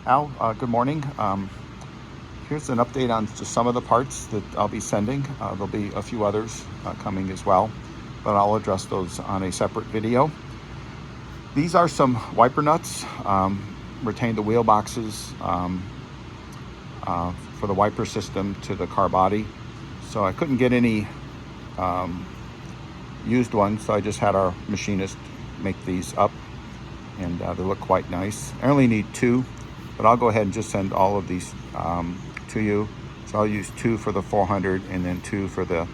Al, good morning. Here's an update on just some of the parts that I'll be sending. There'll be a few others coming as well, but I'll address those on a separate video. These are some wiper nuts, retain the wheel boxes for the wiper system to the car body. So I couldn't get any used ones, so I just had our machinist make these up, and they look quite nice. I only need two, but I'll go ahead and just send all of these to you. So I'll use two for the 400 and then two for the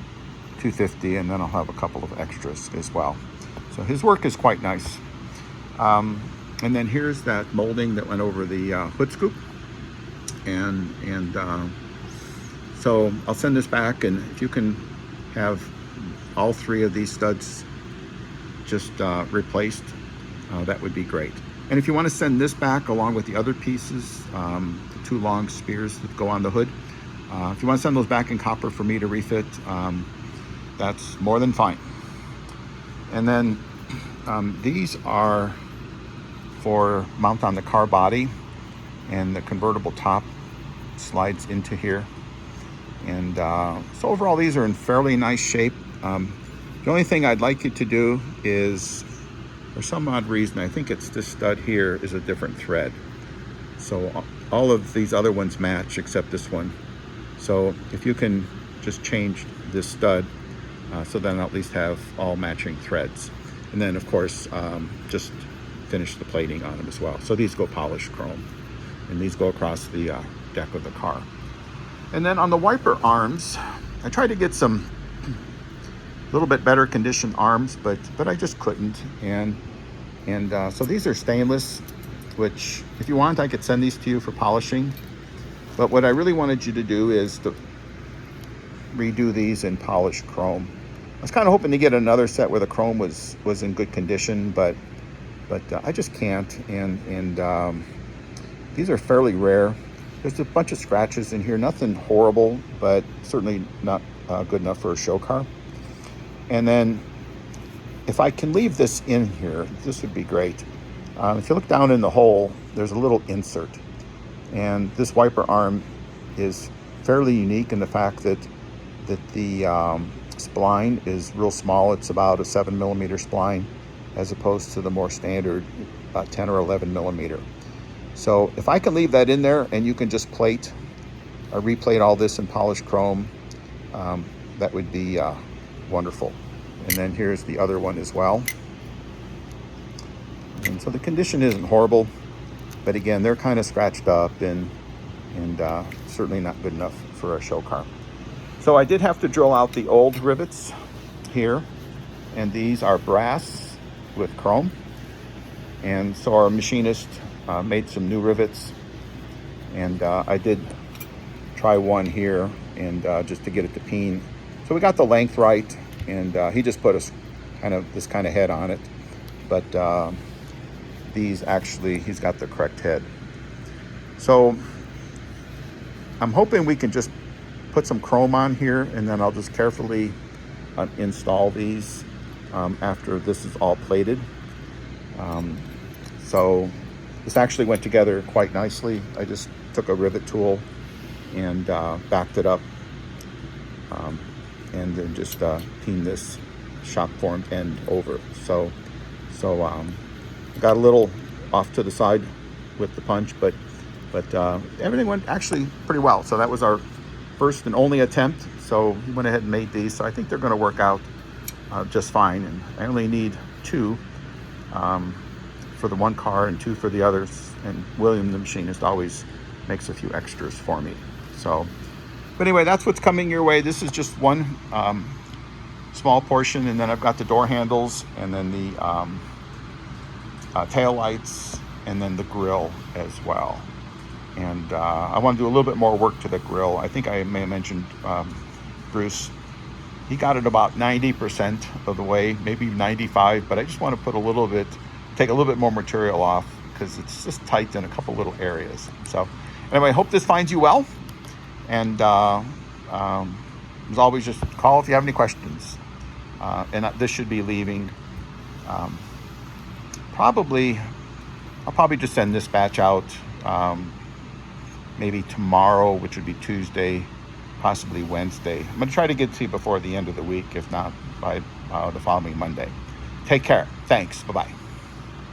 250, and then I'll have a couple of extras as well. So his work is quite nice. And then here's that molding that went over the hood scoop, and so I'll send this back, and if you can have all three of these studs just replaced, that would be great. And if you want to send this back along with the other pieces, the two long spears that go on the hood, if you want to send those back in copper for me to refit, that's more than fine. And then these are for mount on the car body, and the convertible top slides into here. And so overall, these are in fairly nice shape. The only thing I'd like you to do is, for some odd reason, I think it's this stud here is a different thread. So all of these other ones match except this one. So if you can just change this stud, so then I'll at least have all matching threads. And then of course, just finish the plating on them as well. So these go polished chrome, and these go across the deck of the car. And then on the wiper arms, I tried to get some little bit better conditioned arms, but I just couldn't. And so these are stainless, which if you want, I could send these to you for polishing. But what I really wanted you to do is to redo these in polished chrome. I was kind of hoping to get another set where the chrome was in good condition, but I just can't. And these are fairly rare. There's a bunch of scratches in here, nothing horrible, but certainly not good enough for a show car. And then if I can leave this in here, this would be great. If you look down in the hole, there's a little insert. And this wiper arm is fairly unique in the fact that the spline is real small. It's about a 7mm spline, as opposed to the more standard 10 or 11mm. So if I can leave that in there and you can just plate or replate all this in polished chrome, that would be wonderful. And then here's the other one as well. And so the condition isn't horrible, but again, they're kind of scratched up and certainly not good enough for a show car. So I did have to drill out the old rivets here, and these are brass with chrome. And so our machinist made some new rivets, and I did try one here, and just to get it to peen. So we got the length right, and he just put this kind of head on it, but these actually, he's got the correct head. So I'm hoping we can just put some chrome on here, and then I'll just carefully install these after this is all plated. So this actually went together quite nicely. I just took a rivet tool and backed it up, and then just peened this shop formed end over. So got a little off to the side with the punch, but everything went actually pretty well. So that was our first and only attempt. So we went ahead and made these. So I think they're going to work out just fine. And I only need two for the one car and two for the others. And William, the machinist, always makes a few extras for me. So, but anyway, that's what's coming your way. This is just one small portion, and then I've got the door handles, and then the tail lights, and then the grill as well. And I want to do a little bit more work to the grill. I think I may have mentioned Bruce. He got it about 90% of the way, maybe 95, but I just want to put take a little bit more material off, because it's just tight in a couple little areas. So anyway, I hope this finds you well. And as always, just call if you have any questions. And this should be leaving. I'll probably just send this batch out maybe tomorrow, which would be Tuesday, possibly Wednesday. I'm going to try to get to you before the end of the week, if not by the following Monday. Take care. Thanks. Bye-bye.